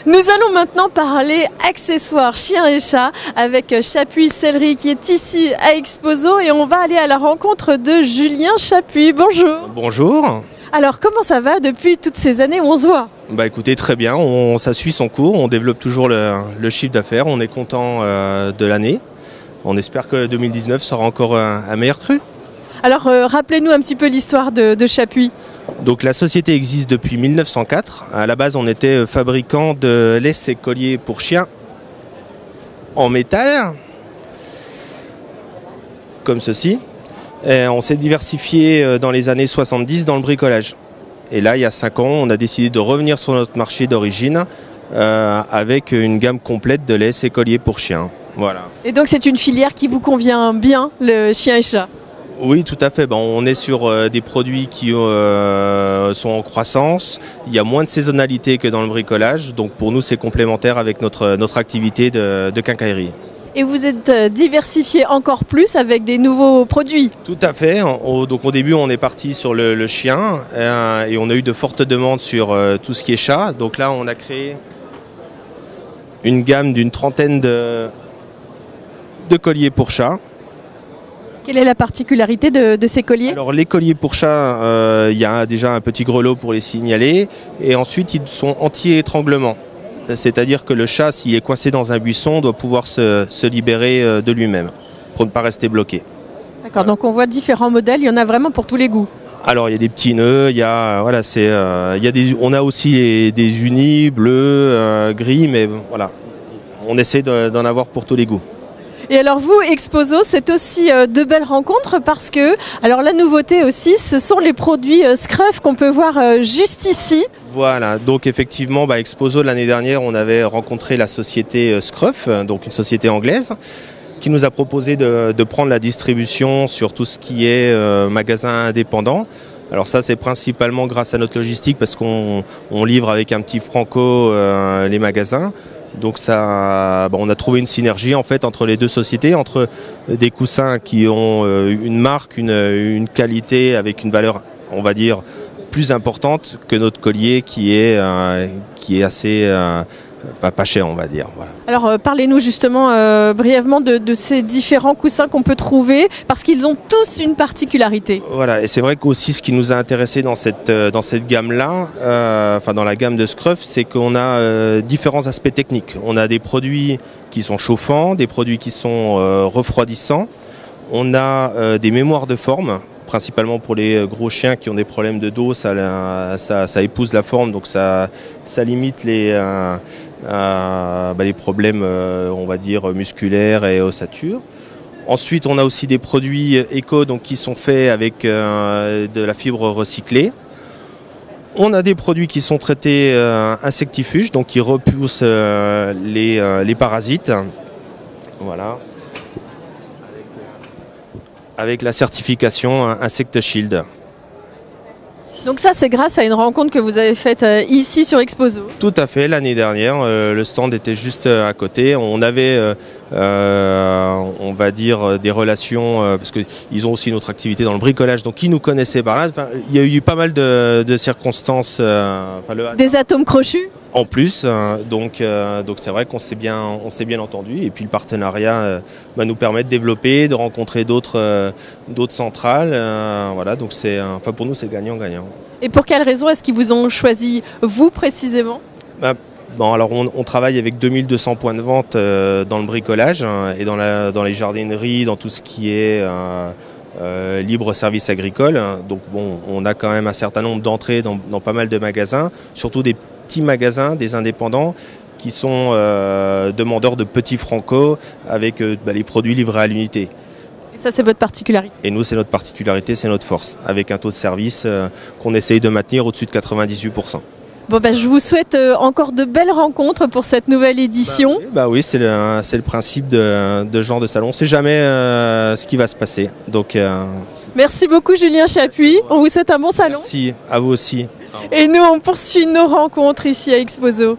Nous allons maintenant parler accessoires chiens et chats avec Chapuis Sellerie qui est ici à Exposo et on va aller à la rencontre de Julien Chapuis. Bonjour. Bonjour. Alors comment ça va depuis toutes ces années où on se voit? Bah écoutez, très bien, ça suit son cours, on développe toujours le chiffre d'affaires, on est content de l'année. On espère que 2019 sera encore un meilleur cru. Alors rappelez-nous un petit peu l'histoire de Chapuis. Donc la société existe depuis 1904. À la base, on était fabricant de laisse et colliers pour chiens en métal, comme ceci. Et on s'est diversifié dans les années 70 dans le bricolage. Et là, il y a 5 ans, on a décidé de revenir sur notre marché d'origine avec une gamme complète de laisse et colliers pour chiens. Voilà. Et donc c'est une filière qui vous convient bien, le chien et chat? Oui, tout à fait. Bon, on est sur des produits qui sont en croissance. Il y a moins de saisonnalité que dans le bricolage. Donc pour nous, c'est complémentaire avec notre activité de quincaillerie. Et vous êtes diversifié encore plus avec des nouveaux produits? Tout à fait. Donc au début, on est parti sur le chien et on a eu de fortes demandes sur tout ce qui est chat. Donc là, on a créé une gamme d'une trentaine de colliers pour chat. Quelle est la particularité de ces colliers? Alors les colliers pour chat, il y a déjà un petit grelot pour les signaler et ensuite ils sont anti-étranglement. C'est-à-dire que le chat, s'il est coincé dans un buisson, doit pouvoir se libérer de lui-même pour ne pas rester bloqué. D'accord, donc on voit différents modèles, il y en a vraiment pour tous les goûts. Alors il y a des petits nœuds, il y a, voilà, on a aussi des unis, bleus, gris, mais voilà, on essaie d'en avoir pour tous les goûts. Et alors vous, Exposo, c'est aussi de belles rencontres parce que, alors la nouveauté aussi, ce sont les produits Scruff qu'on peut voir juste ici. Voilà, donc effectivement, Exposo, l'année dernière, on avait rencontré la société Scruff, donc une société anglaise, qui nous a proposé de prendre la distribution sur tout ce qui est magasin indépendant. Alors ça, c'est principalement grâce à notre logistique parce qu'on livre avec un petit franco les magasins. Donc ça, on a trouvé une synergie en fait entre les deux sociétés, entre des coussins qui ont une marque, une qualité avec une valeur, on va dire, plus importante que notre collier qui est assez, pas cher, on va dire. Voilà. Alors parlez-nous justement brièvement de ces différents coussins qu'on peut trouver parce qu'ils ont tous une particularité. Voilà, et c'est vrai qu'aussi ce qui nous a intéressé dans cette gamme-là, dans la gamme de Scruff, c'est qu'on a différents aspects techniques. On a des produits qui sont chauffants, des produits qui sont refroidissants. On a des mémoires de forme, principalement pour les gros chiens qui ont des problèmes de dos, ça épouse la forme, donc ça limite les problèmes, on va dire, musculaires et ossature. Ensuite, on a aussi des produits éco qui sont faits avec de la fibre recyclée. On a des produits qui sont traités insectifuges, donc qui repoussent les parasites. Voilà. Avec la certification Insect Shield. Donc ça, c'est grâce à une rencontre que vous avez faite ici sur Exposo. Tout à fait, l'année dernière, le stand était juste à côté. On avait, on va dire, des relations, parce qu'ils ont aussi notre activité dans le bricolage, donc ils nous connaissaient par là. Enfin, il y a eu pas mal de circonstances. Des atomes crochus? En plus, donc c'est vrai qu'on s'est bien entendu. Et puis le partenariat nous permet de développer, de rencontrer d'autres centrales. Voilà, donc pour nous, c'est gagnant-gagnant. Et pour quelles raisons est-ce qu'ils vous ont choisi, vous précisément? Alors on travaille avec 2200 points de vente dans le bricolage et dans les jardineries, dans tout ce qui est libre service agricole. Donc on a quand même un certain nombre d'entrées dans pas mal de magasins, surtout des petits magasins, des indépendants qui sont demandeurs de petits francos avec les produits livrés à l'unité. Et ça, c'est votre particularité? Et nous, c'est notre particularité, c'est notre force, avec un taux de service qu'on essaye de maintenir au-dessus de 98%. Bon, je vous souhaite encore de belles rencontres pour cette nouvelle édition. Oui, c'est le principe de ce genre de salon. On ne sait jamais ce qui va se passer. Donc, merci beaucoup Julien Chapuis, on vous souhaite un bon salon. Merci, à vous aussi. Et nous, on poursuit nos rencontres ici à Exposo.